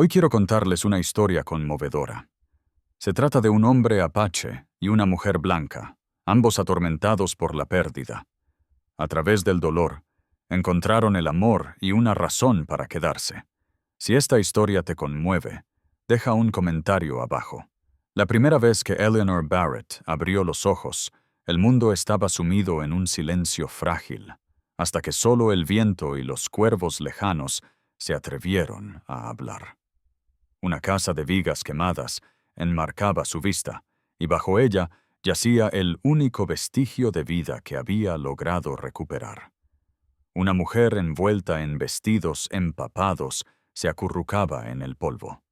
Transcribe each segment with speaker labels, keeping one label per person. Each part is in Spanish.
Speaker 1: Hoy quiero contarles una historia conmovedora. Se trata de un hombre apache y una mujer blanca, ambos atormentados por la pérdida. A través del dolor, encontraron el amor y una razón para quedarse. Si esta historia te conmueve, deja un comentario abajo. La primera vez que Eleanor Barrett abrió los ojos, el mundo estaba sumido en un silencio frágil, hasta que solo el viento y los cuervos lejanos se atrevieron a hablar. Una casa de vigas quemadas enmarcaba su vista, y bajo ella yacía el único vestigio de vida que había logrado recuperar. Una mujer envuelta en vestidos empapados se acurrucaba en el polvo.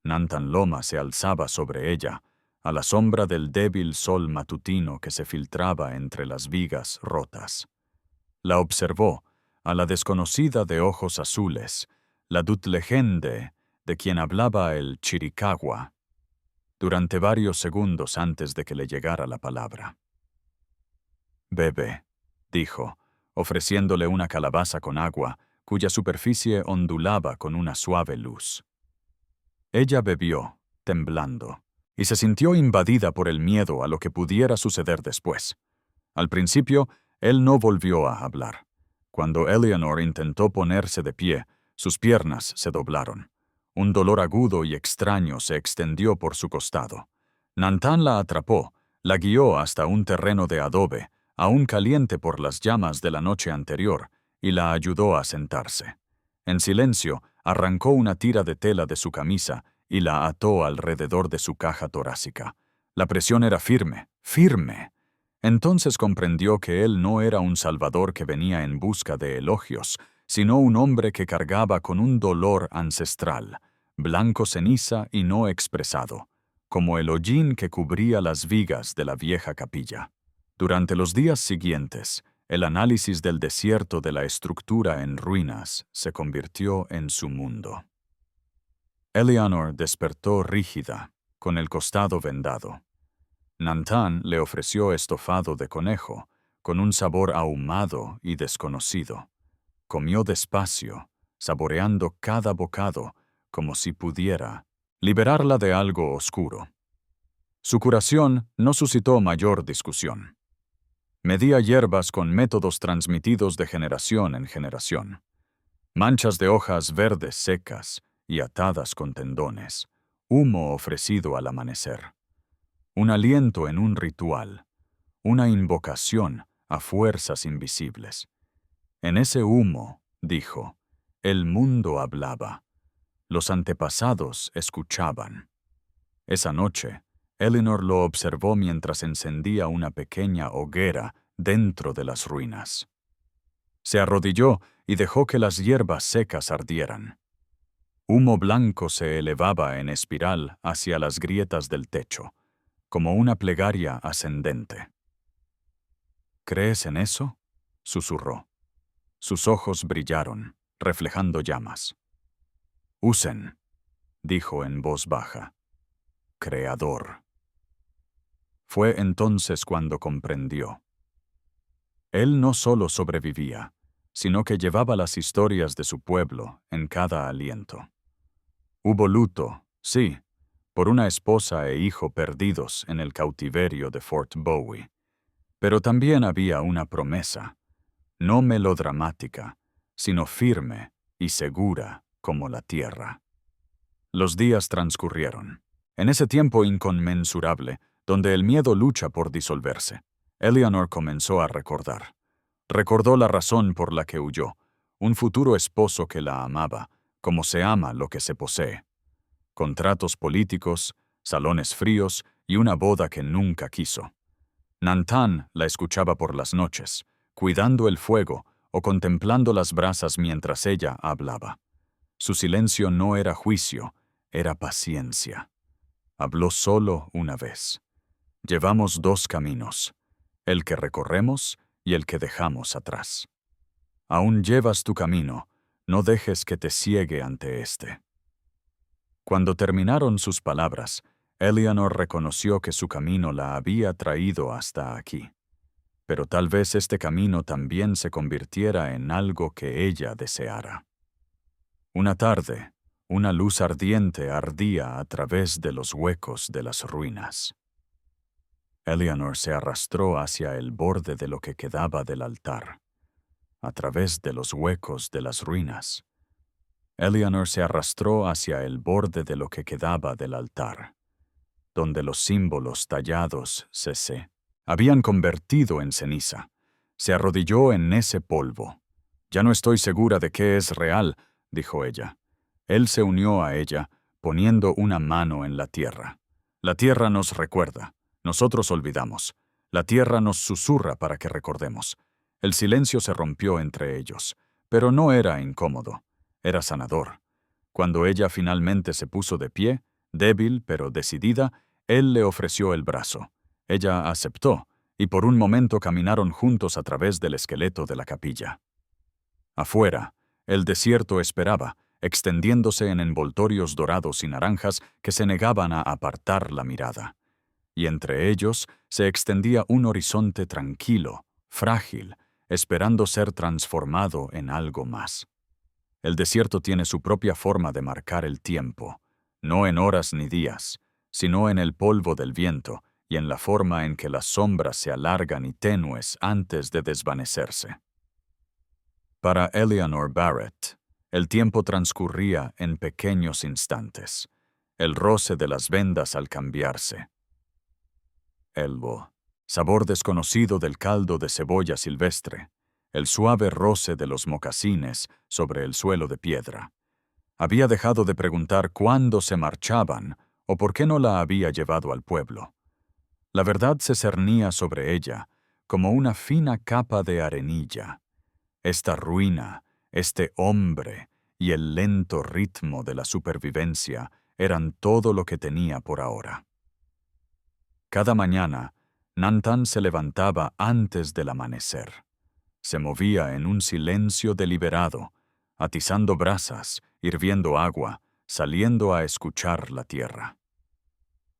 Speaker 1: Nantan Loma se alzaba sobre ella, a la sombra del débil sol matutino que se filtraba entre las vigas rotas. La observó, a la desconocida de ojos azules, la Dutlegende, de quien hablaba el Chiricahua, durante varios segundos antes de que le llegara la palabra. «Bebe», dijo, ofreciéndole una calabaza con agua, cuya superficie ondulaba con una suave luz. Ella bebió, temblando, y se sintió invadida por el miedo a lo que pudiera suceder después. Al principio, él no volvió a hablar. Cuando Eleanor intentó ponerse de pie, sus piernas se doblaron. Un dolor agudo y extraño se extendió por su costado. Nantan la atrapó, la guió hasta un terreno de adobe, aún caliente por las llamas de la noche anterior, y la ayudó a sentarse. En silencio, arrancó una tira de tela de su camisa y la ató alrededor de su caja torácica. La presión era firme, firme. Entonces comprendió que él no era un salvador que venía en busca de elogios, sino un hombre que cargaba con un dolor ancestral, blanco ceniza y no expresado, como el hollín que cubría las vigas de la vieja capilla. Durante los días siguientes, el análisis del desierto de la estructura en ruinas se convirtió en su mundo. Eleanor despertó rígida, con el costado vendado. Nantan le ofreció estofado de conejo, con un sabor ahumado y desconocido. Comió despacio, saboreando cada bocado, como si pudiera liberarla de algo oscuro. Su curación no suscitó mayor discusión. Medía hierbas con métodos transmitidos de generación en generación. Manchas de hojas verdes secas y atadas con tendones, humo ofrecido al amanecer. Un aliento en un ritual, una invocación a fuerzas invisibles. En ese humo, dijo, el mundo hablaba. Los antepasados escuchaban. Esa noche, Eleanor lo observó mientras encendía una pequeña hoguera dentro de las ruinas. Se arrodilló y dejó que las hierbas secas ardieran. Humo blanco se elevaba en espiral hacia las grietas del techo, como una plegaria ascendente. «¿Crees en eso?», susurró. Sus ojos brillaron, reflejando llamas. «Usen», dijo en voz baja. «Creador». Fue entonces cuando comprendió. Él no solo sobrevivía, sino que llevaba las historias de su pueblo en cada aliento. Hubo luto, sí, por una esposa e hijo perdidos en el cautiverio de Fort Bowie. Pero también había una promesa, no melodramática, sino firme y segura como la tierra. Los días transcurrieron. En ese tiempo inconmensurable, donde el miedo lucha por disolverse, Eleanor comenzó a recordar. Recordó la razón por la que huyó, un futuro esposo que la amaba, como se ama lo que se posee. Contratos políticos, salones fríos y una boda que nunca quiso. Nantan la escuchaba por las noches, cuidando el fuego o contemplando las brasas mientras ella hablaba. Su silencio no era juicio, era paciencia. Habló solo una vez. Llevamos dos caminos, el que recorremos y el que dejamos atrás. Aún llevas tu camino, no dejes que te ciegue ante este. Cuando terminaron sus palabras, Eleanor reconoció que su camino la había traído hasta aquí. Pero tal vez este camino también se convirtiera en algo que ella deseara. Una tarde, Una luz ardiente ardía a través de los huecos de las ruinas. Eleanor se arrastró hacia el borde de lo que quedaba del altar, a través de los huecos de las ruinas. Eleanor se arrastró hacia el borde de lo que quedaba del altar, donde los símbolos tallados se habían convertido en ceniza. Se arrodilló en ese polvo. «Ya no estoy segura de qué es real», dijo ella. Él se unió a ella, poniendo una mano en la tierra. La tierra nos recuerda. Nosotros olvidamos. La tierra nos susurra para que recordemos. El silencio se rompió entre ellos, pero no era incómodo. Era sanador. Cuando ella finalmente se puso de pie, débil pero decidida, él le ofreció el brazo. Ella aceptó, y por un momento caminaron juntos a través del esqueleto de la capilla. Afuera, el desierto esperaba, extendiéndose en envoltorios dorados y naranjas que se negaban a apartar la mirada. Y entre ellos se extendía un horizonte tranquilo, frágil, esperando ser transformado en algo más. El desierto tiene su propia forma de marcar el tiempo, no en horas ni días, sino en el polvo del viento y en la forma en que las sombras se alargan y tenues antes de desvanecerse. Para Eleanor Barrett, el tiempo transcurría en pequeños instantes, el roce de las vendas al cambiarse. El sabor desconocido del caldo de cebolla silvestre, el suave roce de los mocasines sobre el suelo de piedra. Había dejado de preguntar cuándo se marchaban o por qué no la había llevado al pueblo. La verdad se cernía sobre ella como una fina capa de arenilla. Esta ruina, este hombre y el lento ritmo de la supervivencia eran todo lo que tenía por ahora. Cada mañana, Nantan se levantaba antes del amanecer. Se movía en un silencio deliberado, atizando brasas, hirviendo agua, saliendo a escuchar la tierra.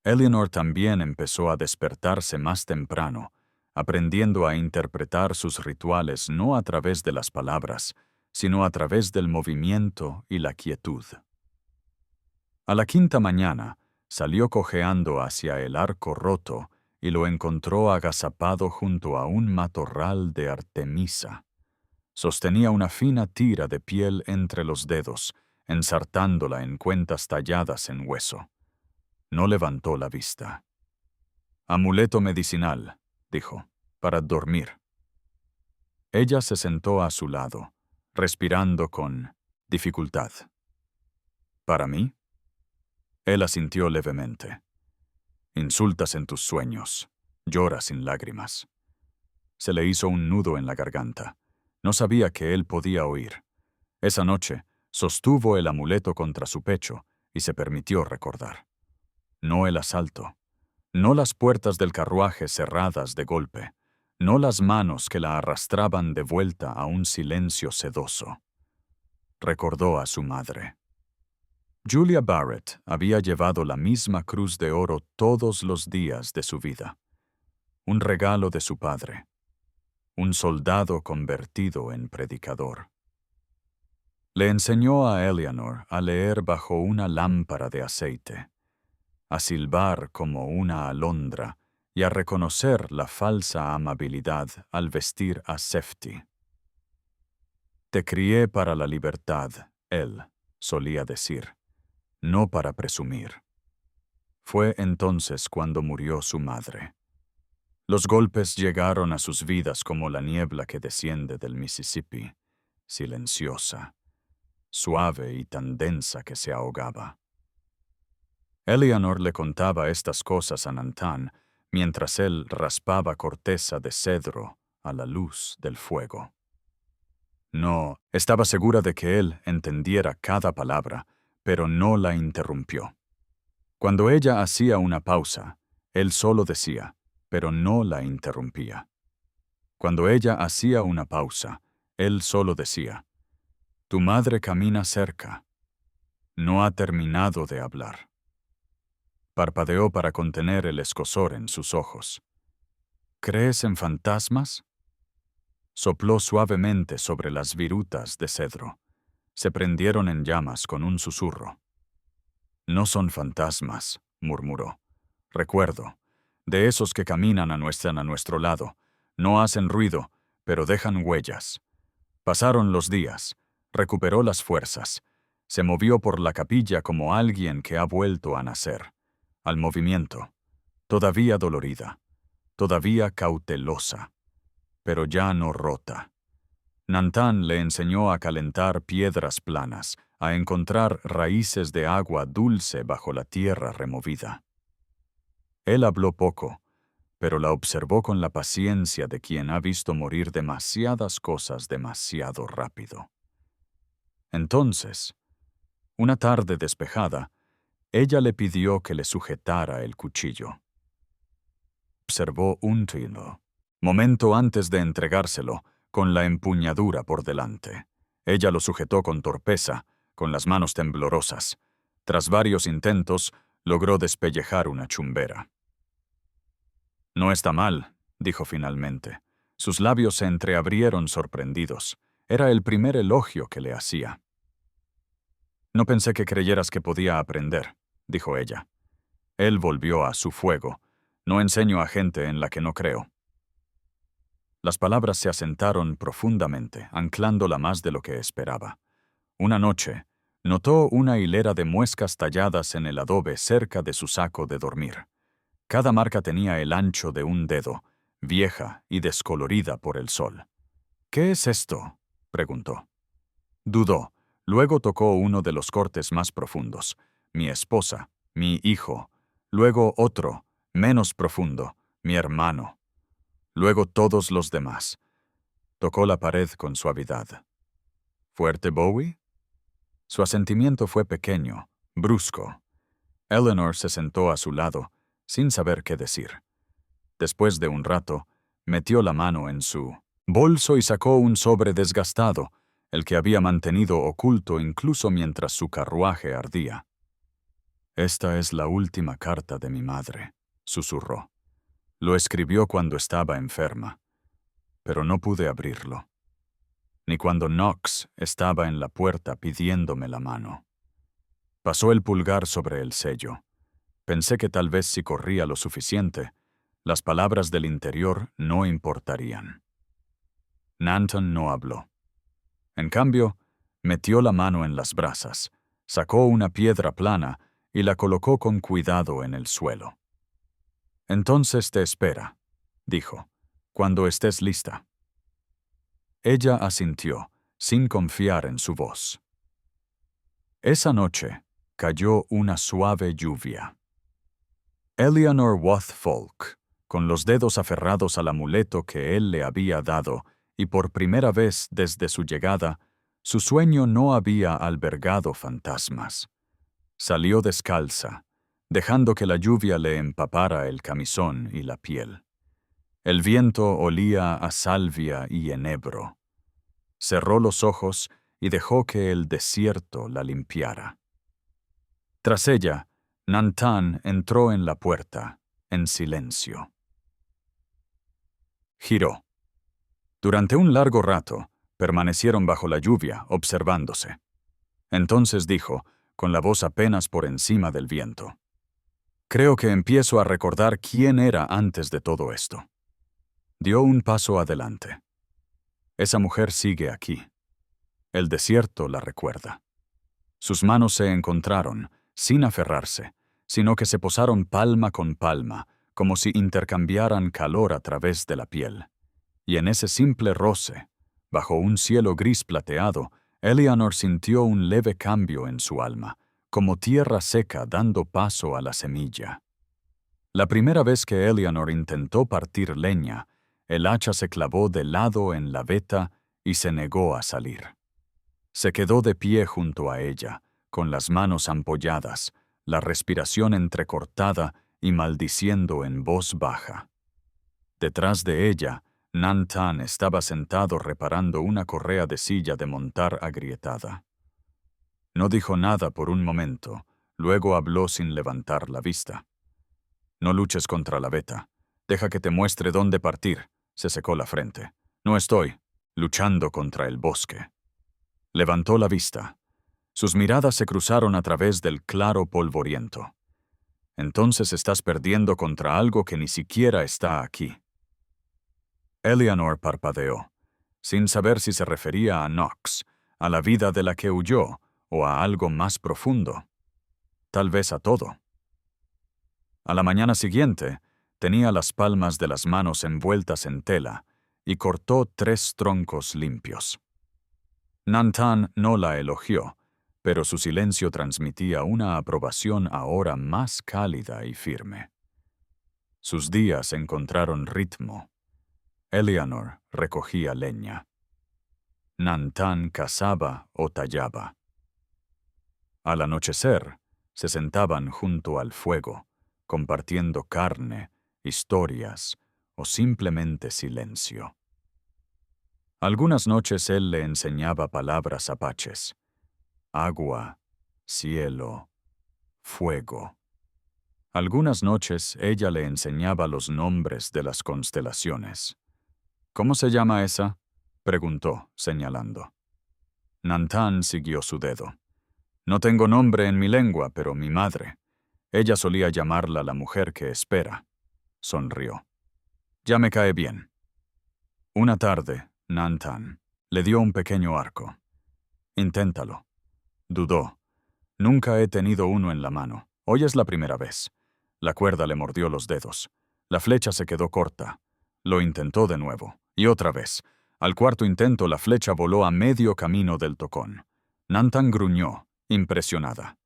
Speaker 1: Eleanor también empezó a despertarse más temprano, aprendiendo a interpretar sus rituales no a través de las palabras, sino a través del movimiento y la quietud. A la quinta mañana, salió cojeando hacia el arco roto y lo encontró agazapado junto a un matorral de artemisa. Sostenía una fina tira de piel entre los dedos, ensartándola en cuentas talladas en hueso. No levantó la vista. «Amuleto medicinal», dijo, «para dormir». Ella se sentó a su lado, respirando con dificultad. «¿Para mí?» Él asintió levemente. «Insultas en tus sueños, lloras sin lágrimas». Se le hizo un nudo en la garganta. No sabía que él podía oír. Esa noche, sostuvo el amuleto contra su pecho y se permitió recordar. No el asalto, no las puertas del carruaje cerradas de golpe, no las manos que la arrastraban de vuelta a un silencio sedoso. Recordó a su madre. Julia Barrett había llevado la misma cruz de oro todos los días de su vida. Un regalo de su padre. Un soldado convertido en predicador. Le enseñó a Eleanor a leer bajo una lámpara de aceite, a silbar como una alondra y a reconocer la falsa amabilidad al vestir a Sefti. «Te crié para la libertad», él solía decir, «no para presumir». Fue entonces cuando murió su madre. Los golpes llegaron a sus vidas como la niebla que desciende del Mississippi, silenciosa, suave y tan densa que se ahogaba. Eleanor le contaba estas cosas a Nantan mientras él raspaba corteza de cedro a la luz del fuego. No, estaba segura de que él entendiera cada palabra, pero no la interrumpió. Cuando ella hacía una pausa, él solo decía, pero no la interrumpía. Cuando ella hacía una pausa, él solo decía, «Tu madre camina cerca. No ha terminado de hablar». Parpadeó para contener el escozor en sus ojos. «¿Crees en fantasmas?» Sopló suavemente sobre las virutas de cedro. Se prendieron en llamas con un susurro. No son fantasmas, murmuró. Recuerdo, de esos que caminan a nuestro lado. No hacen ruido, pero dejan huellas. Pasaron los días, recuperó las fuerzas. Se movió por la capilla como alguien que ha vuelto a nacer. Al movimiento, todavía dolorida, todavía cautelosa, pero ya no rota. Nantan le enseñó a calentar piedras planas, a encontrar raíces de agua dulce bajo la tierra removida. Él habló poco, pero la observó con la paciencia de quien ha visto morir demasiadas cosas demasiado rápido. Entonces, una tarde despejada, ella le pidió que le sujetara el cuchillo. Observó un trino. Momento antes de entregárselo, con la empuñadura por delante. Ella lo sujetó con torpeza, con las manos temblorosas. Tras varios intentos, logró despellejar una chumbera. «No está mal», dijo finalmente. Sus labios se entreabrieron sorprendidos. Era el primer elogio que le hacía. «No pensé que creyeras que podía aprender», dijo ella. Él volvió a su fuego. «No enseño a gente en la que no creo». Las palabras se asentaron profundamente, anclándola más de lo que esperaba. Una noche, notó una hilera de muescas talladas en el adobe cerca de su saco de dormir. Cada marca tenía el ancho de un dedo, vieja y descolorida por el sol. «¿Qué es esto?», preguntó. Dudó. Luego tocó uno de los cortes más profundos. «Mi esposa, mi hijo». Luego otro, menos profundo. «Mi hermano». Luego todos los demás. Tocó la pared con suavidad. «¿Fuerte, Bowie?». Su asentimiento fue pequeño, brusco. Eleanor se sentó a su lado, sin saber qué decir. Después de un rato, metió la mano en su bolso y sacó un sobre desgastado, el que había mantenido oculto incluso mientras su carruaje ardía. «Esta es la última carta de mi madre», susurró. «Lo escribió cuando estaba enferma, pero no pude abrirlo. Ni cuando Knox estaba en la puerta pidiéndome la mano». Pasó el pulgar sobre el sello. Pensé que tal vez si corría lo suficiente, las palabras del interior no importarían. Nanton no habló. En cambio, metió la mano en las brasas, sacó una piedra plana y la colocó con cuidado en el suelo. «Entonces te espera», dijo, «cuando estés lista». Ella asintió, sin confiar en su voz. Esa noche cayó una suave lluvia. Eleanor Woodfolk, con los dedos aferrados al amuleto que él le había dado, y por primera vez desde su llegada, su sueño no había albergado fantasmas. Salió descalza, dejando que la lluvia le empapara el camisón y la piel. El viento olía a salvia y enebro. Cerró los ojos y dejó que el desierto la limpiara. Tras ella, Nantan entró en la puerta, en silencio. Giró. Durante un largo rato, permanecieron bajo la lluvia, observándose. Entonces dijo, con la voz apenas por encima del viento: «Creo que empiezo a recordar quién era antes de todo esto». Dio un paso adelante. «Esa mujer sigue aquí. El desierto la recuerda». Sus manos se encontraron, sin aferrarse, sino que se posaron palma con palma, como si intercambiaran calor a través de la piel. Y en ese simple roce, bajo un cielo gris plateado, Eleanor sintió un leve cambio en su alma, como tierra seca dando paso a la semilla. La primera vez que Eleanor intentó partir leña, el hacha se clavó de lado en la veta y se negó a salir. Se quedó de pie junto a ella, con las manos ampolladas, la respiración entrecortada y maldiciendo en voz baja. Detrás de ella, Nantan estaba sentado reparando una correa de silla de montar agrietada. No dijo nada por un momento, luego habló sin levantar la vista. «No luches contra la veta. Deja que te muestre dónde partir». Se secó la frente. «No estoy luchando contra el bosque». Levantó la vista. Sus miradas se cruzaron a través del claro polvoriento. Entonces estás perdiendo contra algo que ni siquiera está aquí. Eleanor parpadeó, sin saber si se refería a Knox, a la vida de la que huyó, o a algo más profundo. Tal vez a todo. A la mañana siguiente, tenía las palmas de las manos envueltas en tela y cortó 3 troncos limpios. Nantan no la elogió, pero su silencio transmitía una aprobación ahora más cálida y firme. Sus días encontraron ritmo. Eleanor recogía leña. Nantan cazaba o tallaba. Al anochecer, se sentaban junto al fuego, compartiendo carne, historias o simplemente silencio. Algunas noches él le enseñaba palabras apaches: agua, cielo, fuego. Algunas noches ella le enseñaba los nombres de las constelaciones. ¿Cómo se llama esa?, preguntó, señalando. Nantan siguió su dedo. No tengo nombre en mi lengua, pero mi madre. Ella solía llamarla la mujer que espera. Sonrió. Ya me cae bien. Una tarde, Nantan le dio un pequeño arco. Inténtalo. Dudó. Nunca he tenido uno en la mano. Hoy es la primera vez. La cuerda le mordió los dedos. La flecha se quedó corta. Lo intentó de nuevo. Y otra vez. Al cuarto intento la flecha voló a medio camino del tocón. Nantan gruñó, impresionada.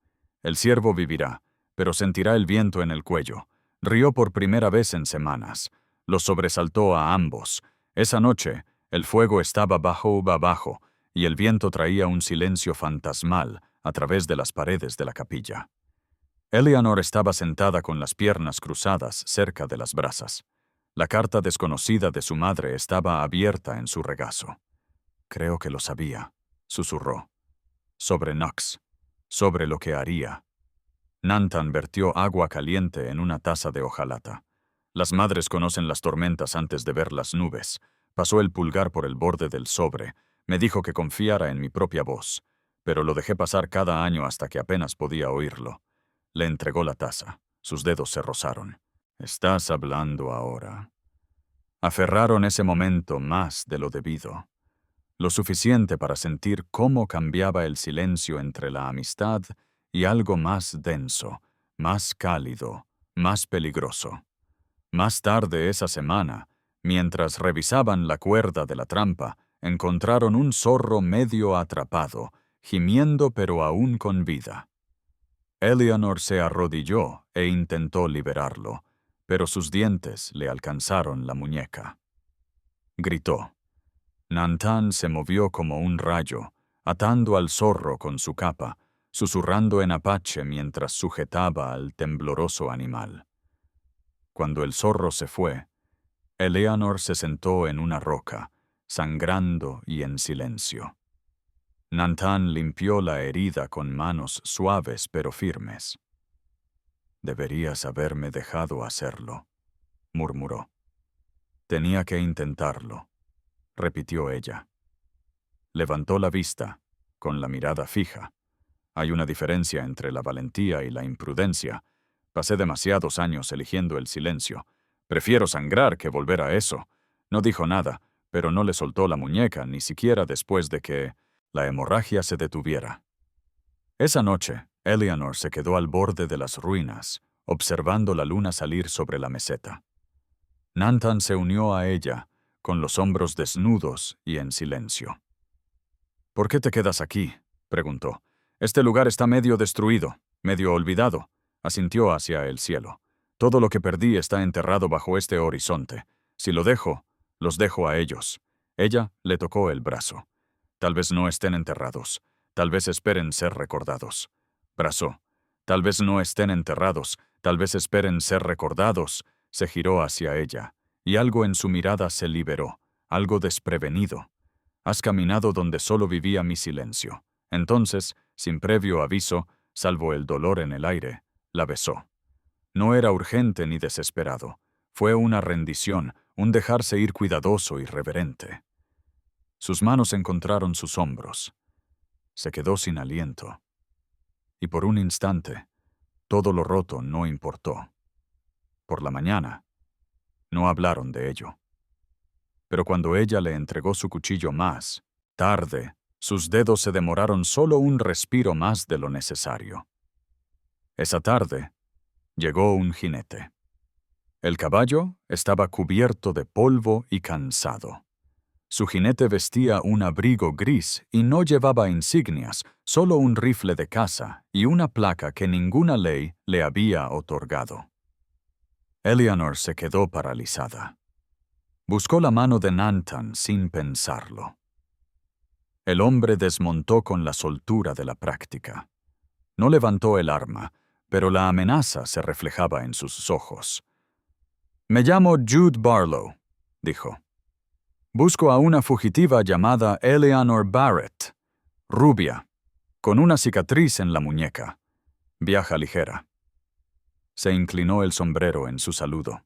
Speaker 1: El ciervo vivirá, pero sentirá el viento en el cuello. Rió por primera vez en semanas. Los sobresaltó a ambos. Esa noche, el fuego estaba abajo, y el viento traía un silencio fantasmal a través de las paredes de la capilla. Eleanor estaba sentada con las piernas cruzadas cerca de las brasas. La carta desconocida de su madre estaba abierta en su regazo. Creo que lo sabía, susurró. Sobre Knox, sobre lo que haría. Nantan vertió agua caliente en una taza de hojalata. Las madres conocen las tormentas antes de ver las nubes. Pasó el pulgar por el borde del sobre. Me dijo que confiara en mi propia voz, pero lo dejé pasar cada año hasta que apenas podía oírlo. Le entregó la taza. Sus dedos se rozaron. «¿Estás hablando ahora?» Aferraron ese momento más de lo debido. Lo suficiente para sentir cómo cambiaba el silencio entre la amistad y algo más denso, más cálido, más peligroso. Más tarde esa semana, mientras revisaban la cuerda de la trampa, encontraron un zorro medio atrapado, gimiendo pero aún con vida. Eleanor se arrodilló e intentó liberarlo, pero sus dientes le alcanzaron la muñeca. Gritó. Nantan se movió como un rayo, atando al zorro con su capa, susurrando en apache mientras sujetaba al tembloroso animal. Cuando el zorro se fue, Eleanor se sentó en una roca, sangrando y en silencio. Nantan limpió la herida con manos suaves pero firmes. «Deberías haberme dejado hacerlo», murmuró. «Tenía que intentarlo», repitió ella. Levantó la vista, con la mirada fija. Hay una diferencia entre la valentía y la imprudencia. Pasé demasiados años eligiendo el silencio. Prefiero sangrar que volver a eso. No dijo nada, pero no le soltó la muñeca ni siquiera después de que la hemorragia se detuviera. Esa noche, Eleanor se quedó al borde de las ruinas, observando la luna salir sobre la meseta. Nantan se unió a ella, con los hombros desnudos y en silencio. «¿Por qué te quedas aquí?», preguntó. «Este lugar está medio destruido, medio olvidado», asintió hacia el cielo. «Todo lo que perdí está enterrado bajo este horizonte. Si lo dejo, los dejo a ellos». Ella le tocó el brazo. «Tal vez no estén enterrados. Tal vez esperen ser recordados». Brazó. «Tal vez no estén enterrados. Tal vez esperen ser recordados». Se giró hacia ella, y algo en su mirada se liberó, algo desprevenido. «Has caminado donde solo vivía mi silencio». Entonces, sin previo aviso, salvo el dolor en el aire, la besó. No era urgente ni desesperado. Fue una rendición, un dejarse ir cuidadoso y reverente. Sus manos encontraron sus hombros. Se quedó sin aliento. y por un instante, todo lo roto no importó. Por la mañana, no hablaron de ello. Pero cuando ella le entregó su cuchillo más tarde, sus dedos se demoraron solo un respiro más de lo necesario. Esa tarde, llegó un jinete. El caballo estaba cubierto de polvo y cansado. Su jinete vestía un abrigo gris y no llevaba insignias, solo un rifle de caza y una placa que ninguna ley le había otorgado. Eleanor se quedó paralizada. Buscó la mano de Nantan sin pensarlo. El hombre desmontó con la soltura de la práctica. No levantó el arma, pero la amenaza se reflejaba en sus ojos. «Me llamo Jude Barlow», dijo. «Busco a una fugitiva llamada Eleanor Barrett, rubia, con una cicatriz en la muñeca. Viaja ligera». Se inclinó el sombrero en su saludo.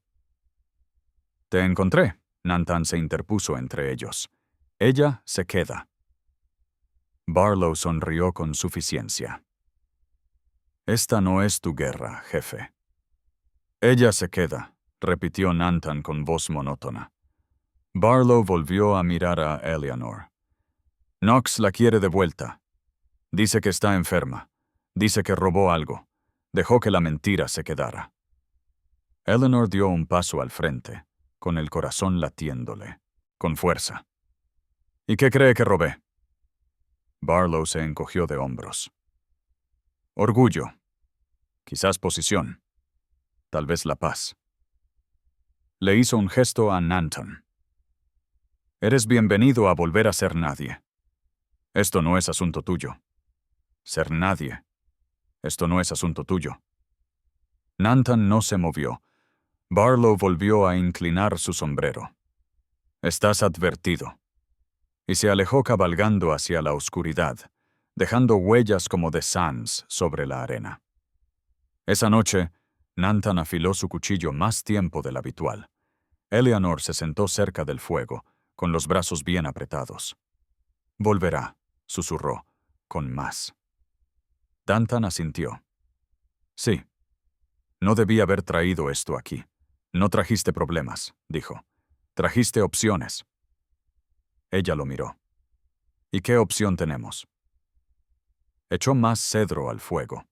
Speaker 1: «Te encontré», Nantan se interpuso entre ellos. «Ella se queda». Barlow sonrió con suficiencia. «Esta no es tu guerra, jefe». «Ella se queda», repitió Nantan con voz monótona. Barlow volvió a mirar a Eleanor. «Knox la quiere de vuelta. Dice que está enferma. Dice que robó algo. Dejó que la mentira se quedara». Eleanor dio un paso al frente, con el corazón latiéndole, con fuerza. «¿Y qué cree que robé?» Barlow se encogió de hombros. «Orgullo. Quizás posición. Tal vez la paz». Le hizo un gesto a Nantan. «Eres bienvenido a volver a ser nadie. Esto no es asunto tuyo. Ser nadie. Esto no es asunto tuyo». Nantan no se movió. Barlow volvió a inclinar su sombrero. «Estás advertido». Y se alejó cabalgando hacia la oscuridad, dejando huellas como de Sans sobre la arena. Esa noche, Nantan afiló su cuchillo más tiempo del habitual. Eleanor se sentó cerca del fuego, con los brazos bien apretados. «Volverá», susurró, con más. Nantan asintió. «Sí. No debí haber traído esto aquí. No trajiste problemas», dijo. «Trajiste opciones». Ella lo miró. «¿Y qué opción tenemos?» Echó más cedro al fuego.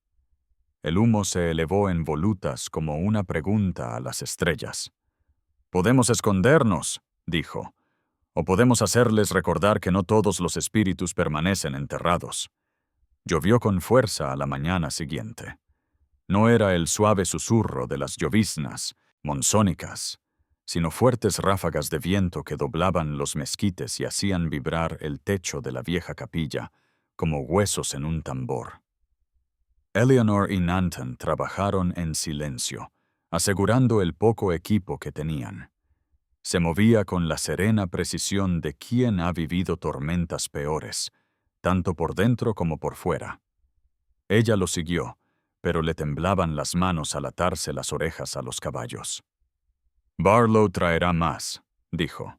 Speaker 1: El humo se elevó en volutas como una pregunta a las estrellas. «Podemos escondernos», dijo. «O podemos hacerles recordar que no todos los espíritus permanecen enterrados». Llovió con fuerza a la mañana siguiente. No era el suave susurro de las lloviznas monzónicas, sino fuertes ráfagas de viento que doblaban los mezquites y hacían vibrar el techo de la vieja capilla como huesos en un tambor. Eleanor y Nantan trabajaron en silencio, asegurando el poco equipo que tenían. Se movía con la serena precisión de quien ha vivido tormentas peores, tanto por dentro como por fuera. Ella lo siguió, pero le temblaban las manos al atarse las orejas a los caballos. «Barlow traerá más», dijo.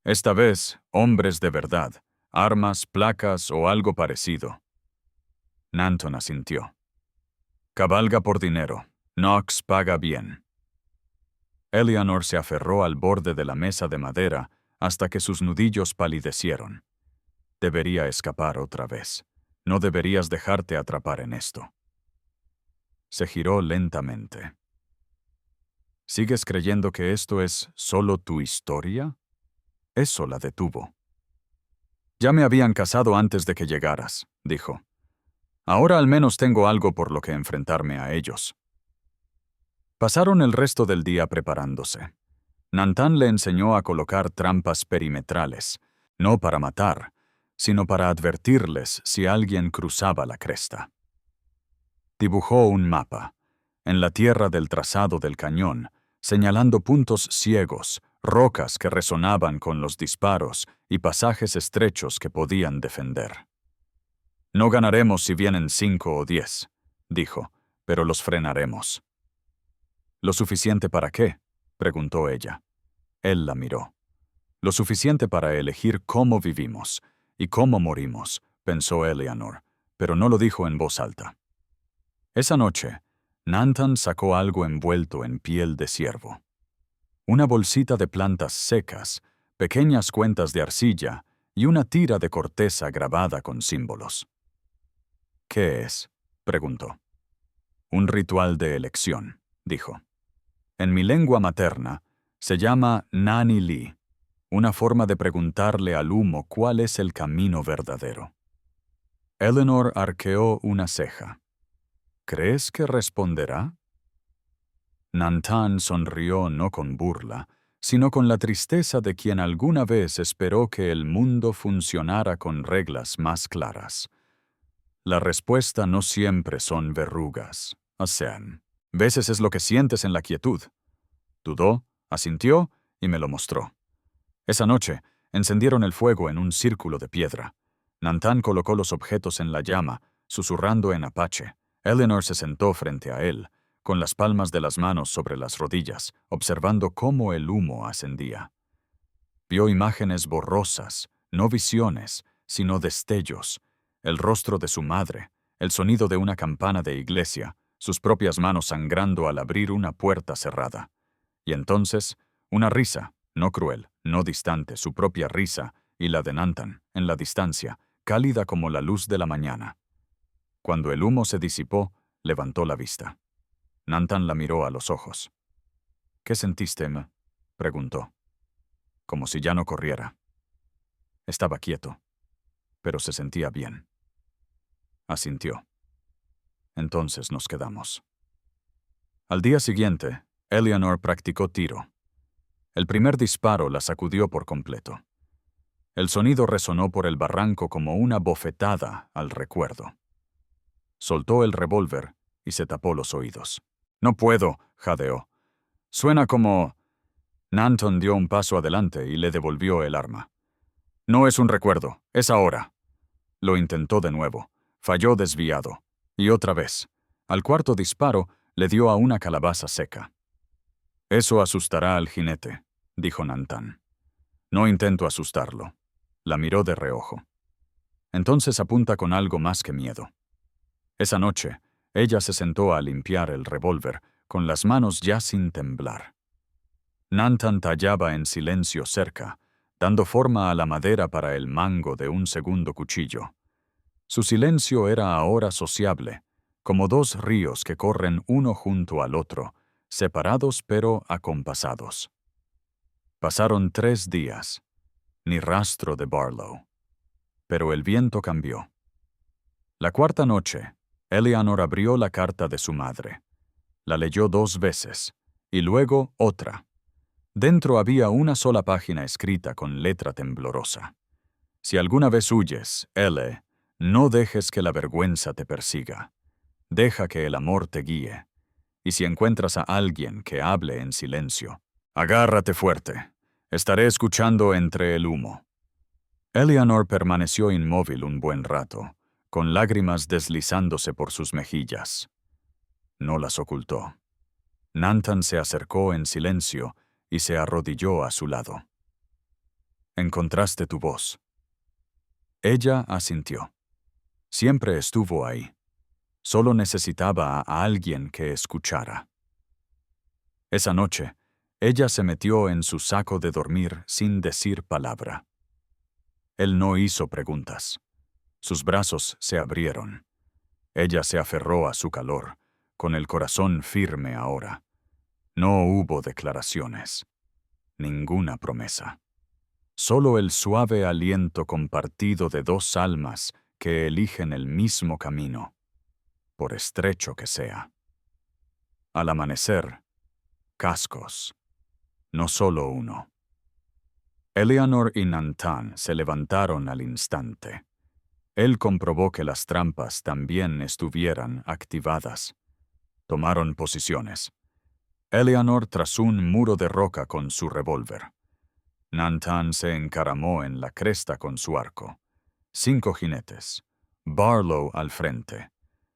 Speaker 1: «Esta vez, hombres de verdad, armas, placas o algo parecido». Nantan asintió. «Cabalga por dinero. Knox paga bien». Eleanor se aferró al borde de la mesa de madera hasta que sus nudillos palidecieron. Debería escapar otra vez. No deberías dejarte atrapar en esto. Se giró lentamente. ¿Sigues creyendo que esto es solo tu historia? Eso la detuvo. «Ya me habían casado antes de que llegaras», dijo. «Ahora al menos tengo algo por lo que enfrentarme a ellos». Pasaron el resto del día preparándose. Nantan le enseñó a colocar trampas perimetrales, no para matar, sino para advertirles si alguien cruzaba la cresta. Dibujó un mapa, en la tierra del trazado del cañón, señalando puntos ciegos, rocas que resonaban con los disparos y pasajes estrechos que podían defender. «No ganaremos si vienen 5 o 10», dijo, «pero los frenaremos». «¿Lo suficiente para qué?», preguntó ella. Él la miró. «Lo suficiente para elegir cómo vivimos y cómo morimos», pensó Eleanor, pero no lo dijo en voz alta. Esa noche, Nantan sacó algo envuelto en piel de ciervo. Una bolsita de plantas secas, pequeñas cuentas de arcilla y una tira de corteza grabada con símbolos. ¿Qué es?, preguntó. Un ritual de elección, dijo. En mi lengua materna, se llama Nani Li, una forma de preguntarle al humo cuál es el camino verdadero. Eleanor arqueó una ceja. ¿Crees que responderá? Nantan sonrió no con burla, sino con la tristeza de quien alguna vez esperó que el mundo funcionara con reglas más claras. La respuesta no siempre son verrugas, Asean. Veces es lo que sientes en la quietud. Dudó, asintió y me lo mostró. Esa noche, encendieron el fuego en un círculo de piedra. Nantan colocó los objetos en la llama, susurrando en apache. Eleanor se sentó frente a él, con las palmas de las manos sobre las rodillas, observando cómo el humo ascendía. Vio imágenes borrosas, no visiones, sino destellos, el rostro de su madre, el sonido de una campana de iglesia, sus propias manos sangrando al abrir una puerta cerrada. Y entonces, una risa, no cruel, no distante, su propia risa, y la de Nantan, en la distancia, cálida como la luz de la mañana. Cuando el humo se disipó, levantó la vista. Nantan la miró a los ojos. ¿Qué sentiste, Emma?, preguntó. Como si ya no corriera. Estaba quieto, pero se sentía bien. Asintió. Entonces nos quedamos. Al día siguiente, Eleanor practicó tiro. El primer disparo la sacudió por completo. El sonido resonó por el barranco como una bofetada al recuerdo. Soltó el revólver y se tapó los oídos. «No puedo», jadeó. «Suena como...» Nantan dio un paso adelante y le devolvió el arma. «No es un recuerdo, es ahora». Lo intentó de nuevo. Falló desviado. Y otra vez. Al cuarto disparo, le dio a una calabaza seca. «Eso asustará al jinete», dijo Nantan. «No intento asustarlo». La miró de reojo. «Entonces apunta con algo más que miedo». Esa noche, ella se sentó a limpiar el revólver, con las manos ya sin temblar. Nantan tallaba en silencio cerca, dando forma a la madera para el mango de un segundo cuchillo. Su silencio era ahora sociable, como dos ríos que corren uno junto al otro, separados pero acompasados. Pasaron 3 días, ni rastro de Barlow. Pero el viento cambió. La cuarta noche, Eleanor abrió la carta de su madre. La leyó 2 veces, y luego otra. Dentro había una sola página escrita con letra temblorosa. Si alguna vez huyes, L., no dejes que la vergüenza te persiga. Deja que el amor te guíe. Y si encuentras a alguien que hable en silencio, agárrate fuerte. Estaré escuchando entre el humo. Eleanor permaneció inmóvil un buen rato, con lágrimas deslizándose por sus mejillas. No las ocultó. Nantan se acercó en silencio y se arrodilló a su lado. «Encontraste tu voz». Ella asintió. Siempre estuvo ahí. Solo necesitaba a alguien que escuchara. Esa noche, ella se metió en su saco de dormir sin decir palabra. Él no hizo preguntas. Sus brazos se abrieron. Ella se aferró a su calor, con el corazón firme ahora. No hubo declaraciones. Ninguna promesa. Solo el suave aliento compartido de 2 almas que eligen el mismo camino, por estrecho que sea. Al amanecer, cascos. No solo uno. Eleanor y Nantan se levantaron al instante. Él comprobó que las trampas también estuvieran activadas. Tomaron posiciones. Eleanor tras un muro de roca con su revólver. Nantan se encaramó en la cresta con su arco. 5 jinetes. Barlow al frente.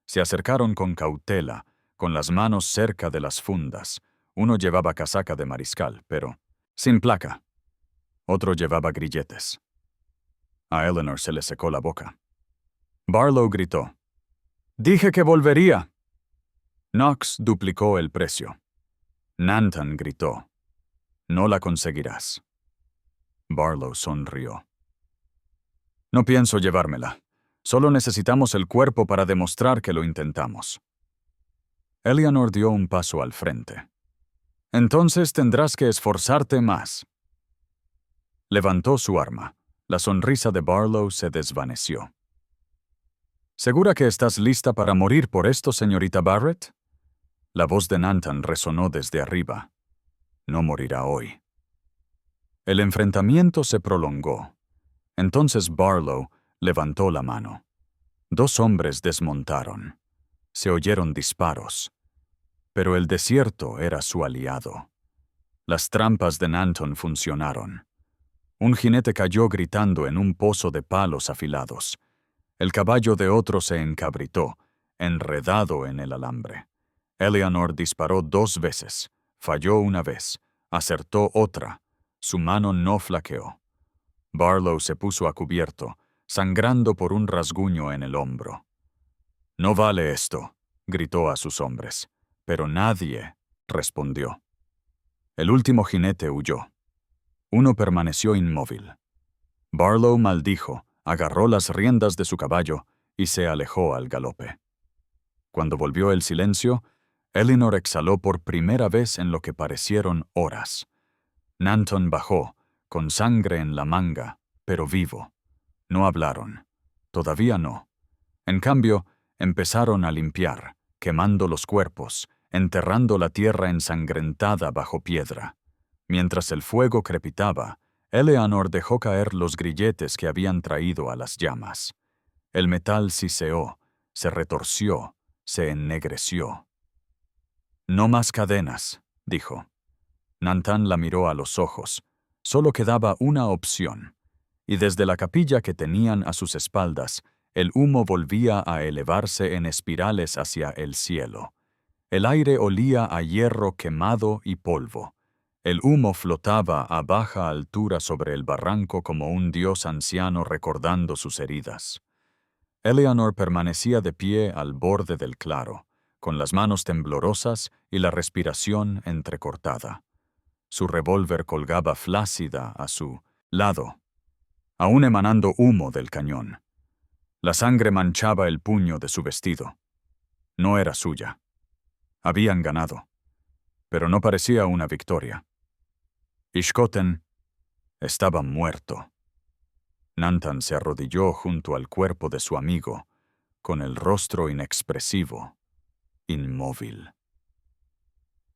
Speaker 1: Se acercaron con cautela, con las manos cerca de las fundas. Uno llevaba casaca de mariscal, pero sin placa. Otro llevaba grilletes. A Eleanor se le secó la boca. Barlow gritó. «¡Dije que volvería!» Knox duplicó el precio. Nantan gritó, «No la conseguirás». Barlow sonrió. «No pienso llevármela. Solo necesitamos el cuerpo para demostrar que lo intentamos». Eleanor dio un paso al frente. «Entonces tendrás que esforzarte más». Levantó su arma. La sonrisa de Barlow se desvaneció. «¿Segura que estás lista para morir por esto, señorita Barrett?» La voz de Nantan resonó desde arriba. «No morirá hoy». El enfrentamiento se prolongó. Entonces Barlow levantó la mano. 2 hombres desmontaron. Se oyeron disparos. Pero el desierto era su aliado. Las trampas de Nantan funcionaron. Un jinete cayó gritando en un pozo de palos afilados. El caballo de otro se encabritó, enredado en el alambre. Eleanor disparó 2 veces, falló una vez, acertó otra. Su mano no flaqueó. Barlow se puso a cubierto, sangrando por un rasguño en el hombro. «No vale esto», gritó a sus hombres, pero nadie respondió. El último jinete huyó. Uno permaneció inmóvil. Barlow maldijo, agarró las riendas de su caballo y se alejó al galope. Cuando volvió el silencio, Eleanor exhaló por primera vez en lo que parecieron horas. Nantan bajó, con sangre en la manga, pero vivo. No hablaron. Todavía no. En cambio, empezaron a limpiar, quemando los cuerpos, enterrando la tierra ensangrentada bajo piedra. Mientras el fuego crepitaba, Eleanor dejó caer los grilletes que habían traído a las llamas. El metal siseó, se retorció, se ennegreció. «No más cadenas», dijo. Nantan la miró a los ojos. Solo quedaba una opción. Y desde la capilla que tenían a sus espaldas, el humo volvía a elevarse en espirales hacia el cielo. El aire olía a hierro quemado y polvo. El humo flotaba a baja altura sobre el barranco como un dios anciano recordando sus heridas. Eleanor permanecía de pie al borde del claro, con las manos temblorosas y la respiración entrecortada. Su revólver colgaba flácida a su lado, aún emanando humo del cañón. La sangre manchaba el puño de su vestido. No era suya. Habían ganado, pero no parecía una victoria. Ishkoten estaba muerto. Nantan se arrodilló junto al cuerpo de su amigo, con el rostro inexpresivo, inmóvil.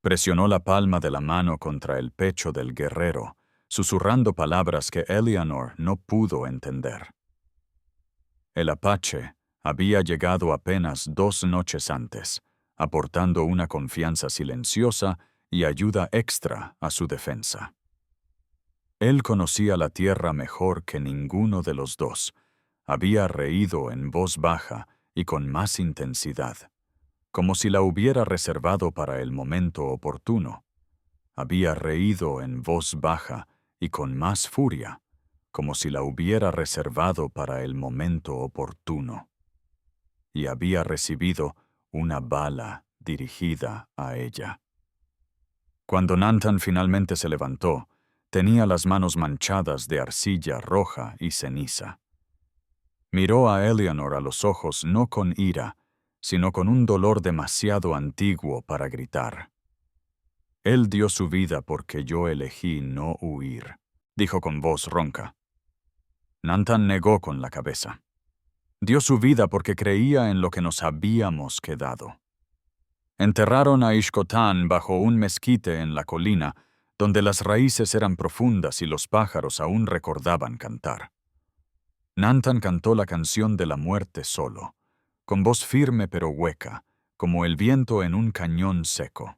Speaker 1: Presionó la palma de la mano contra el pecho del guerrero, susurrando palabras que Eleanor no pudo entender. El Apache había llegado apenas 2 noches antes, aportando una confianza silenciosa y ayuda extra a su defensa. Él conocía la tierra mejor que ninguno de los dos. Había reído en voz baja y con más intensidad, como si la hubiera reservado para el momento oportuno. Había reído en voz baja y con más furia, como si la hubiera reservado para el momento oportuno. Y había recibido una bala dirigida a ella. Cuando Nantan finalmente se levantó, tenía las manos manchadas de arcilla roja y ceniza. Miró a Eleanor a los ojos no con ira, sino con un dolor demasiado antiguo para gritar. «Él dio su vida porque yo elegí no huir», dijo con voz ronca. Nantan negó con la cabeza. «Dio su vida porque creía en lo que nos habíamos quedado». Enterraron a Ishkotan bajo un mezquite en la colina, donde las raíces eran profundas y los pájaros aún recordaban cantar. Nantan cantó la canción de la muerte solo, con voz firme pero hueca, como el viento en un cañón seco.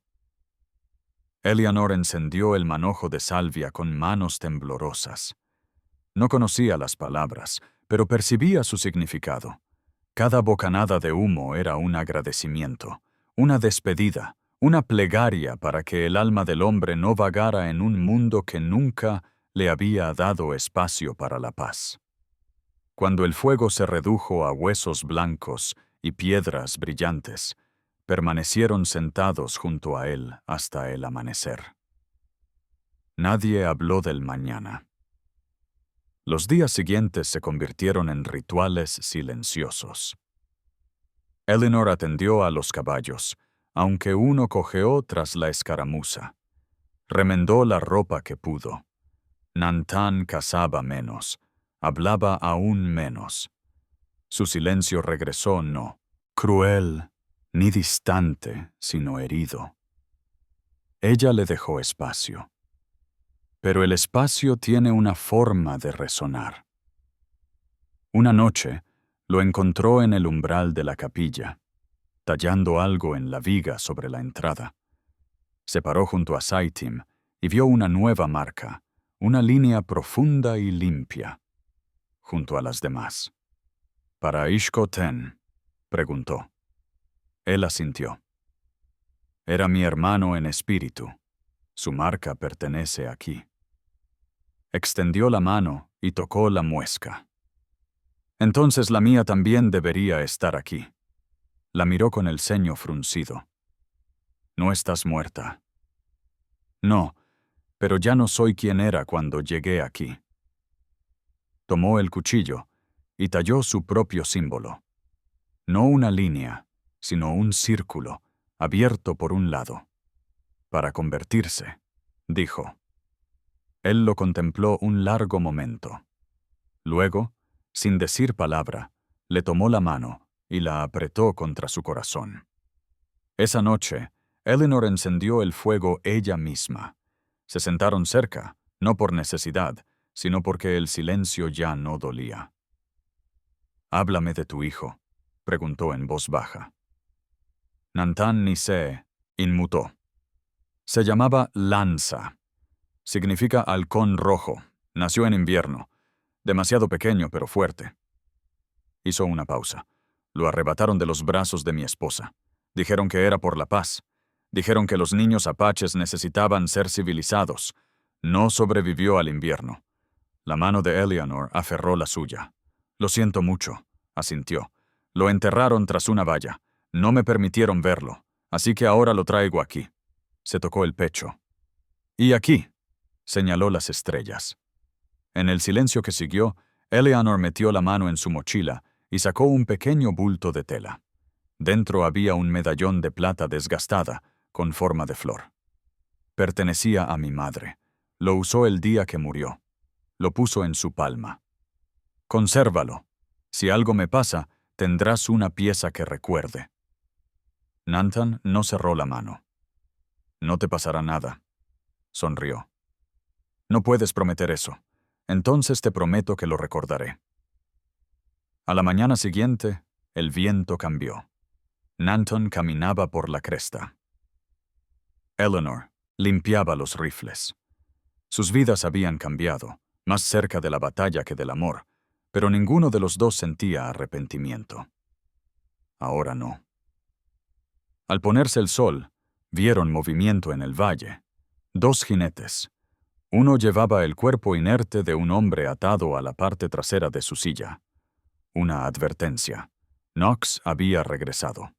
Speaker 1: Eleanor encendió el manojo de salvia con manos temblorosas. No conocía las palabras, pero percibía su significado. Cada bocanada de humo era un agradecimiento, una despedida, una plegaria para que el alma del hombre no vagara en un mundo que nunca le había dado espacio para la paz. Cuando el fuego se redujo a huesos blancos y piedras brillantes, permanecieron sentados junto a él hasta el amanecer. Nadie habló del mañana. Los días siguientes se convirtieron en rituales silenciosos. Eleanor atendió a los caballos, aunque uno cojeó tras la escaramuza. Remendó la ropa que pudo. Nantan cazaba menos, hablaba aún menos. Su silencio regresó no cruel, ni distante, sino herido. Ella le dejó espacio. Pero el espacio tiene una forma de resonar. Una noche, lo encontró en el umbral de la capilla, tallando algo en la viga sobre la entrada. Se paró junto a Saitim y vio una nueva marca, una línea profunda y limpia, junto a las demás. ¿Para Ishkoten?, preguntó. Él asintió. Era mi hermano en espíritu. Su marca pertenece aquí. Extendió la mano y tocó la muesca. Entonces la mía también debería estar aquí. La miró con el ceño fruncido. No estás muerta. No, pero ya no soy quien era cuando llegué aquí. Tomó el cuchillo y talló su propio símbolo. No una línea, sino un círculo, abierto por un lado. Para convertirse, dijo. Él lo contempló un largo momento. Luego, sin decir palabra, le tomó la mano y la apretó contra su corazón. Esa noche, Eleanor encendió el fuego ella misma. Se sentaron cerca, no por necesidad, sino porque el silencio ya no dolía. «Háblame de tu hijo», preguntó en voz baja. Nantan Nise inmutó. Se llamaba Lanza. Significa halcón rojo. Nació en invierno. Demasiado pequeño, pero fuerte. Hizo una pausa. Lo arrebataron de los brazos de mi esposa. Dijeron que era por la paz. Dijeron que los niños apaches necesitaban ser civilizados. No sobrevivió al invierno. La mano de Eleanor aferró la suya. Lo siento mucho, asintió. Lo enterraron tras una valla. No me permitieron verlo, así que ahora lo traigo aquí. Se tocó el pecho. Y aquí, señaló las estrellas. En el silencio que siguió, Eleanor metió la mano en su mochila y sacó un pequeño bulto de tela. Dentro había un medallón de plata desgastada, con forma de flor. Pertenecía a mi madre. Lo usó el día que murió. Lo puso en su palma. Consérvalo. Si algo me pasa, tendrás una pieza que recuerde. Nantan no cerró la mano. No te pasará nada. Sonrió. No puedes prometer eso. Entonces te prometo que lo recordaré. A la mañana siguiente, el viento cambió. Nanton caminaba por la cresta. Eleanor limpiaba los rifles. Sus vidas habían cambiado, más cerca de la batalla que del amor, pero ninguno de los dos sentía arrepentimiento. Ahora no. Al ponerse el sol, vieron movimiento en el valle. 2 jinetes. Uno llevaba el cuerpo inerte de un hombre atado a la parte trasera de su silla. Una advertencia. Knox había regresado.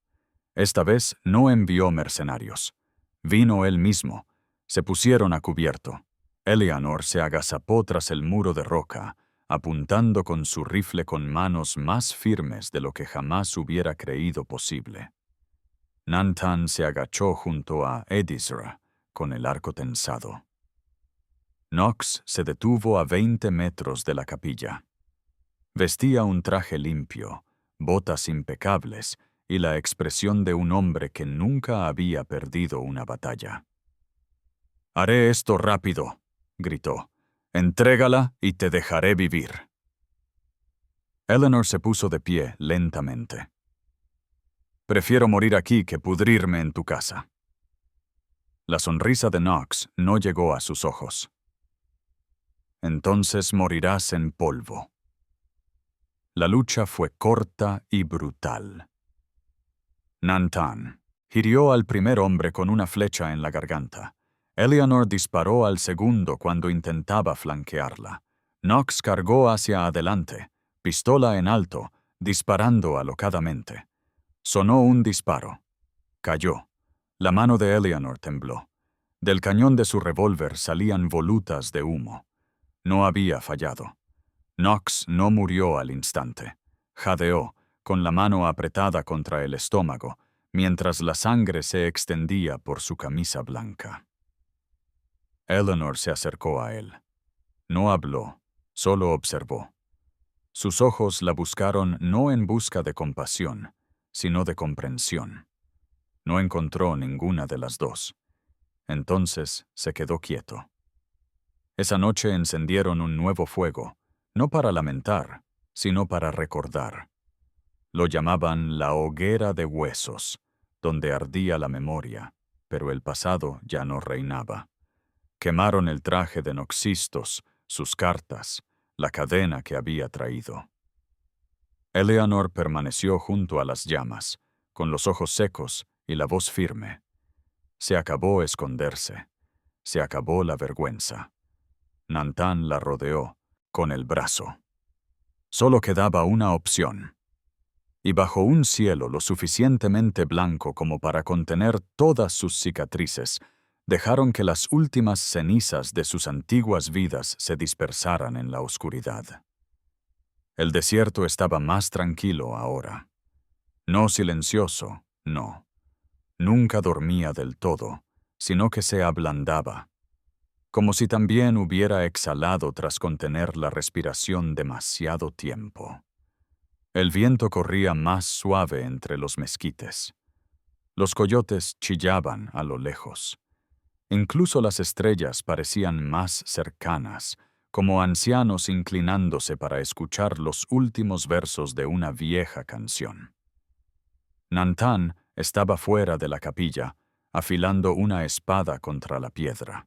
Speaker 1: Esta vez no envió mercenarios. Vino él mismo. Se pusieron a cubierto. Eleanor se agazapó tras el muro de roca, apuntando con su rifle con manos más firmes de lo que jamás hubiera creído posible. Nantan se agachó junto a Edisra, con el arco tensado. Knox se detuvo a 20 metros de la capilla. Vestía un traje limpio, botas impecables y la expresión de un hombre que nunca había perdido una batalla. «Haré esto rápido», gritó. «Entrégala y te dejaré vivir». Eleanor se puso de pie lentamente. «Prefiero morir aquí que pudrirme en tu casa». La sonrisa de Knox no llegó a sus ojos. «Entonces morirás en polvo». La lucha fue corta y brutal. Nantan hirió al primer hombre con una flecha en la garganta. Eleanor disparó al segundo cuando intentaba flanquearla. Knox cargó hacia adelante, pistola en alto, disparando alocadamente. Sonó un disparo. Cayó. La mano de Eleanor tembló. Del cañón de su revólver salían volutas de humo. No había fallado. Knox no murió al instante. Jadeó, con la mano apretada contra el estómago, mientras la sangre se extendía por su camisa blanca. Eleanor se acercó a él. No habló, solo observó. Sus ojos la buscaron no en busca de compasión, sino de comprensión. No encontró ninguna de las dos. Entonces se quedó quieto. Esa noche encendieron un nuevo fuego, no para lamentar, sino para recordar. Lo llamaban la hoguera de huesos, donde ardía la memoria, pero el pasado ya no reinaba. Quemaron el traje de Noxistos, sus cartas, la cadena que había traído. Eleanor permaneció junto a las llamas, con los ojos secos y la voz firme. Se acabó esconderse. Se acabó la vergüenza. Nantan la rodeó con el brazo. Solo quedaba una opción. Y bajo un cielo lo suficientemente blanco como para contener todas sus cicatrices, dejaron que las últimas cenizas de sus antiguas vidas se dispersaran en la oscuridad. El desierto estaba más tranquilo ahora. No silencioso, no. Nunca dormía del todo, sino que se ablandaba, como si también hubiera exhalado tras contener la respiración demasiado tiempo. El viento corría más suave entre los mezquites. Los coyotes chillaban a lo lejos. Incluso las estrellas parecían más cercanas, como ancianos inclinándose para escuchar los últimos versos de una vieja canción. Nantan estaba fuera de la capilla, afilando una espada contra la piedra.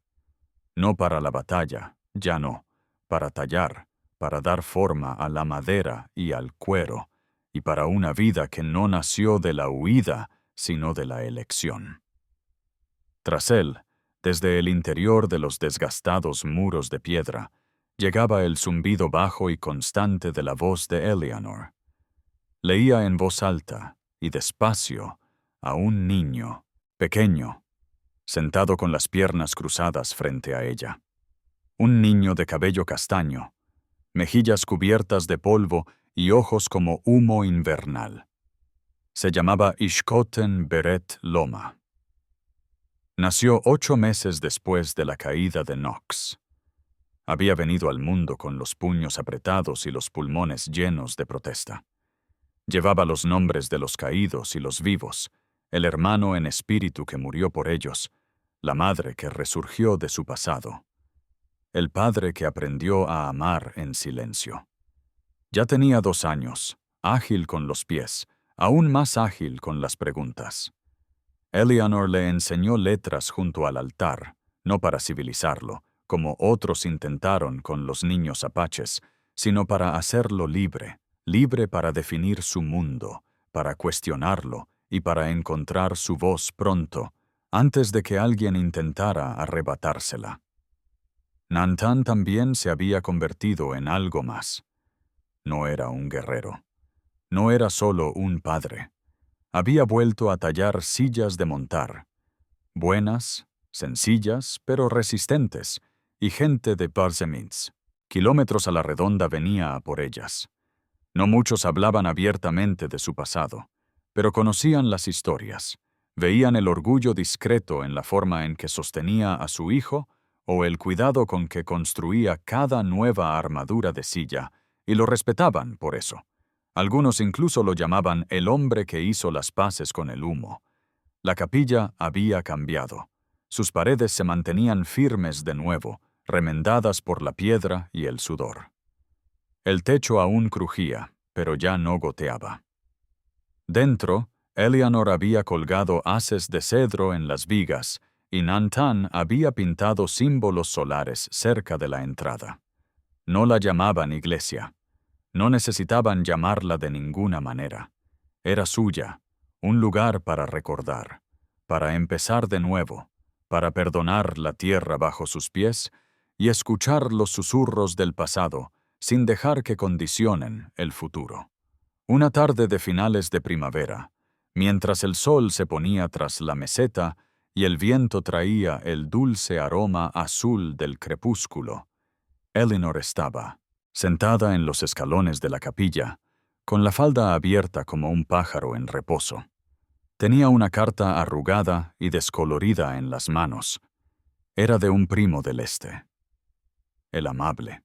Speaker 1: No para la batalla, ya no, para tallar, para dar forma a la madera y al cuero, y para una vida que no nació de la huida, sino de la elección. Tras él, desde el interior de los desgastados muros de piedra, llegaba el zumbido bajo y constante de la voz de Eleanor. Leía en voz alta y despacio a un niño, pequeño, sentado con las piernas cruzadas frente a ella. Un niño de cabello castaño, mejillas cubiertas de polvo y ojos como humo invernal. Se llamaba Ishkoten Beret Loma. Nació 8 meses después de la caída de Knox. Había venido al mundo con los puños apretados y los pulmones llenos de protesta. Llevaba los nombres de los caídos y los vivos, el hermano en espíritu que murió por ellos, la madre que resurgió de su pasado, el padre que aprendió a amar en silencio. Ya tenía 2 años, ágil con los pies, aún más ágil con las preguntas. Eleanor le enseñó letras junto al altar, no para civilizarlo, como otros intentaron con los niños apaches, sino para hacerlo libre, libre para definir su mundo, para cuestionarlo y para encontrar su voz pronto, antes de que alguien intentara arrebatársela. Nantan también se había convertido en algo más. No era un guerrero. No era solo un padre. Había vuelto a tallar sillas de montar. Buenas, sencillas, pero resistentes, y gente de Parsemins. Kilómetros a la redonda venía a por ellas. No muchos hablaban abiertamente de su pasado, pero conocían las historias. Veían el orgullo discreto en la forma en que sostenía a su hijo o el cuidado con que construía cada nueva armadura de silla, y lo respetaban por eso. Algunos incluso lo llamaban el hombre que hizo las paces con el humo. La capilla había cambiado. Sus paredes se mantenían firmes de nuevo, remendadas por la piedra y el sudor. El techo aún crujía, pero ya no goteaba. Dentro, Eleanor había colgado haces de cedro en las vigas, y Nantan había pintado símbolos solares cerca de la entrada. No la llamaban iglesia. No necesitaban llamarla de ninguna manera. Era suya, un lugar para recordar, para empezar de nuevo, para perdonar la tierra bajo sus pies y escuchar los susurros del pasado sin dejar que condicionen el futuro. Una tarde de finales de primavera, Mientras el sol se ponía tras la meseta y el viento traía el dulce aroma azul del crepúsculo, Eleanor estaba, sentada en los escalones de la capilla, con la falda abierta como un pájaro en reposo. Tenía una carta arrugada y descolorida en las manos. Era de un primo del este, el amable.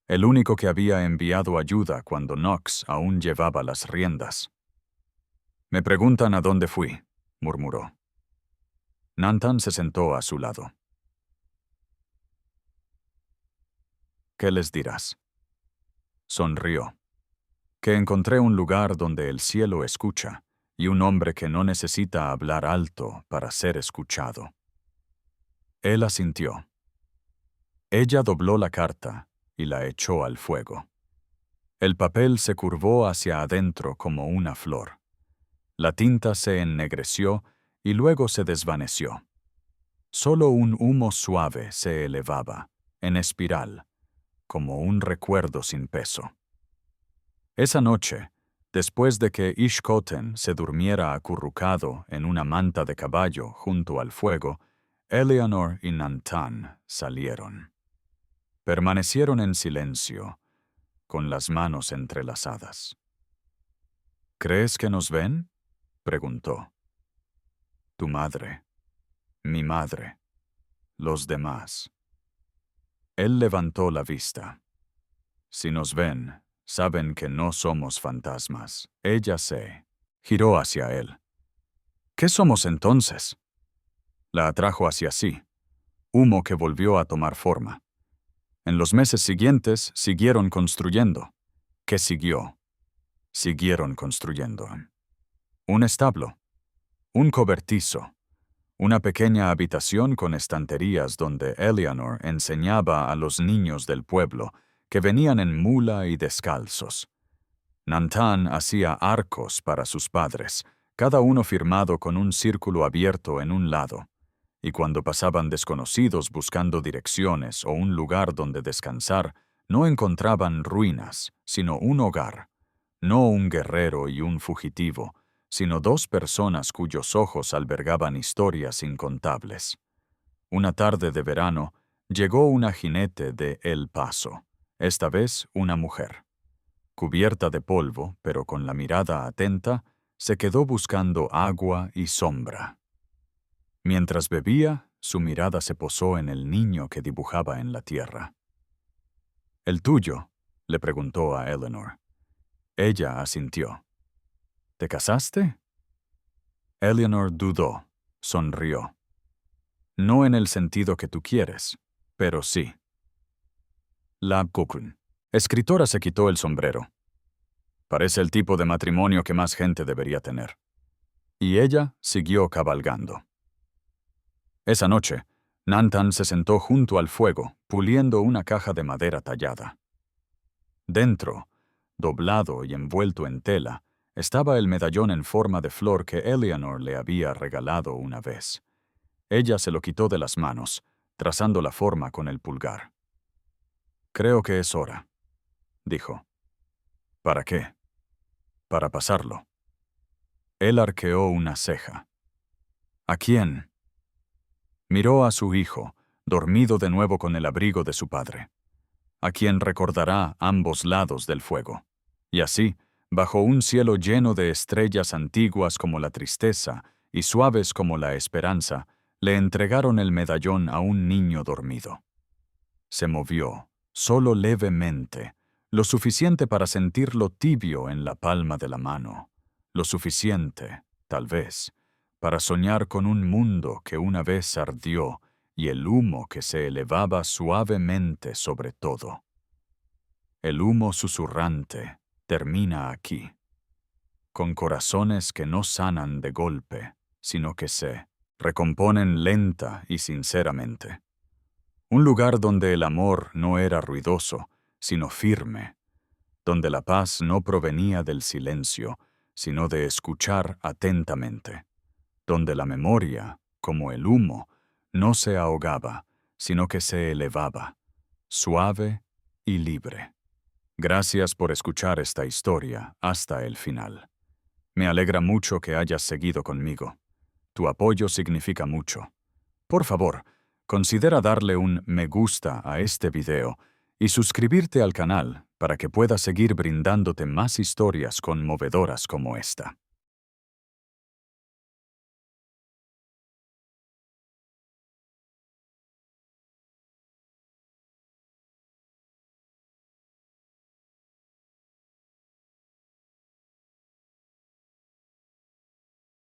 Speaker 1: El único que había enviado ayuda cuando Knox aún llevaba las riendas. «Me preguntan a dónde fui», murmuró. Nantan se sentó a su lado. «¿Qué les dirás?». Sonrió. «Que encontré un lugar donde el cielo escucha y un hombre que no necesita hablar alto para ser escuchado». Él asintió. Ella dobló la carta y la echó al fuego. El papel se curvó hacia adentro como una flor. La tinta se ennegreció y luego se desvaneció. Solo un humo suave se elevaba, en espiral, como un recuerdo sin peso. Esa noche, después de que Ishkoten se durmiera acurrucado en una manta de caballo junto al fuego, Eleanor y Nantan salieron. Permanecieron en silencio, con las manos entrelazadas. «¿Crees que nos ven?», preguntó. «Tu madre, mi madre, los demás». Él levantó la vista. «Si nos ven, saben que no somos fantasmas». Ella se giró hacia él. «¿Qué somos entonces?». La atrajo hacia sí, humo que volvió a tomar forma. En los meses siguientes siguieron construyendo. ¿Qué siguió? Siguieron construyendo. Un establo, un cobertizo, una pequeña habitación con estanterías donde Eleanor enseñaba a los niños del pueblo que venían en mula y descalzos. Nantan hacía arcos para sus padres, cada uno firmado con un círculo abierto en un lado, y cuando pasaban desconocidos buscando direcciones o un lugar donde descansar, no encontraban ruinas, sino un hogar, no un guerrero y un fugitivo, sino dos personas cuyos ojos albergaban historias incontables. Una tarde de verano, llegó una jinete de El Paso, esta vez una mujer. Cubierta de polvo, pero con la mirada atenta, se quedó buscando agua y sombra. Mientras bebía, su mirada se posó en el niño que dibujaba en la tierra. «¿El tuyo?», le preguntó a Eleanor. Ella asintió. «¿Te casaste?». Eleanor dudó, sonrió. «No en el sentido que tú quieres, pero sí». La Kukun, escritora, se quitó el sombrero. «Parece el tipo de matrimonio que más gente debería tener». Y ella siguió cabalgando. Esa noche, Nantan se sentó junto al fuego, puliendo una caja de madera tallada. Dentro, doblado y envuelto en tela, estaba el medallón en forma de flor que Eleanor le había regalado una vez. Ella se lo quitó de las manos, trazando la forma con el pulgar. «Creo que es hora», dijo. «¿Para qué?». «Para pasarlo». Él arqueó una ceja. «¿A quién?». Miró a su hijo, dormido de nuevo con el abrigo de su padre, a quien recordará ambos lados del fuego. Y así, bajo un cielo lleno de estrellas antiguas como la tristeza y suaves como la esperanza, le entregaron el medallón a un niño dormido. Se movió, solo levemente, lo suficiente para sentirlo tibio en la palma de la mano, lo suficiente, tal vez, para soñar con un mundo que una vez ardió y el humo que se elevaba suavemente sobre todo. El humo susurrante termina aquí, con corazones que no sanan de golpe, sino que se recomponen lenta y sinceramente. Un lugar donde el amor no era ruidoso, sino firme, donde la paz no provenía del silencio, sino de escuchar atentamente, donde la memoria, como el humo, no se ahogaba, sino que se elevaba, suave y libre. Gracias por escuchar esta historia hasta el final. Me alegra mucho que hayas seguido conmigo. Tu apoyo significa mucho. Por favor, considera darle un me gusta a este video y suscribirte al canal para que pueda seguir brindándote más historias conmovedoras como esta.